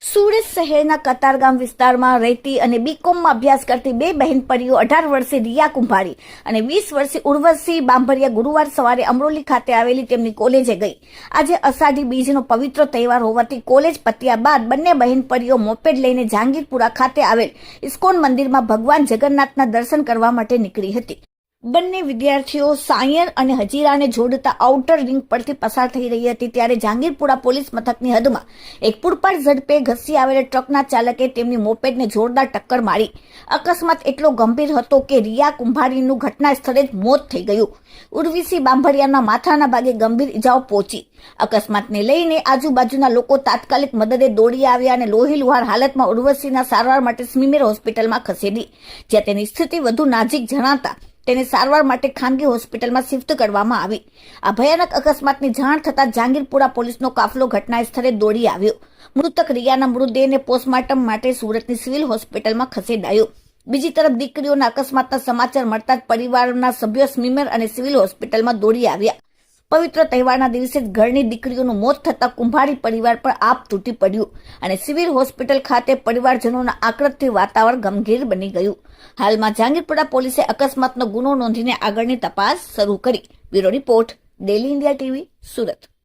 સુરત શહેરના કતારગામ વિસ્તારમાં રહેતી અને બીકોમમાં અભ્યાસ કરતી બે બહેનપણીઓ 18 વર્ષીય રિયા કુંભારી અને 20 વર્ષીય ઉર્વશી બાંભરિયા ગુરુવાર સવારે અમરોલી ખાતે આવેલી તેમની કોલેજે ગઈ। આજે અષાઢી બીજનો પવિત્ર તહેવાર હોવાથી કોલેજ પત્યા બાદ બંને બહેનપણીઓ મોપેડ લઈને જહાંગીરપુરા ખાતે આવેલ ઇસ્કોન મંદિરમાં ભગવાન જગન્નાથના દર્શન કરવા માટે નીકળી હતી। બંને વિદ્યાર્થીઓ સાયર અને હજીરાને જોડતા આઉટર રિંગ પરથી પસાર થઈ રહી હતી ત્યારે જહાંગીરપુરા પોલીસ મથકની હદમાં એક પૂરપાટ ઝડપે ઘસી આવેલા ટ્રકના ચાલકે તેમની મોપેડને જોરદાર ટક્કર મારી। અકસ્માત એટલો ગંભીર હતો કે રિયા કુંભારીનું ઘટના સ્થળે જ મોત થઈ ગયું। ઉર્વશી બાંભરિયાના માથાના ભાગે ગંભીર ઇજાઓ પહોંચી। અકસ્માતને લઈને આજુબાજુના લોકો તાત્કાલિક મદદે દોડી આવ્યા અને લોહીલુહાણ હાલતમાં ઉર્વશીના સારવાર માટે સ્મીમેર હોસ્પિટલમાં ખસેડી, જ્યાં તેની સ્થિતિ વધુ નાજુક જણાતા તેને સારવાર માટે ખાનગી હોસ્પિટલમાં શિફ્ટ કરવામાં આવી। આ ભયાનક અકસ્માતની જાણ થતાં જહાંગીરપુરા પોલીસનો કાફલો ઘટના સ્થળે દોડી આવ્યો। મૃતક રિયાના મૃતદેહને પોસ્ટમોર્ટમ માટે સુરતની સિવિલ હોસ્પિટલમાં ખસેડાયો। બીજી તરફ દીકરીઓના અકસ્માતના સમાચાર મળતા જ પરિવારના સભ્યો સ્મીમેર અને સિવિલ હોસ્પિટલમાં દોડી આવ્યા। પવિત્ર તહેવારના દિવસે જ ઘરની દીકરીઓનું મોત થતાં કુંભારી પરિવાર પર આપ તૂટી પડ્યું અને સિવિલ હોસ્પિટલ ખાતે પરિવારજનોના આક્રોશથી વાતાવરણ ગમગીન બની ગયું। હાલમાં જહાંગીરપુરા પોલીસે અકસ્માતનો ગુનો નોંધીને આગળની તપાસ શરૂ કરી। Bureau report, daily India TV, Surat.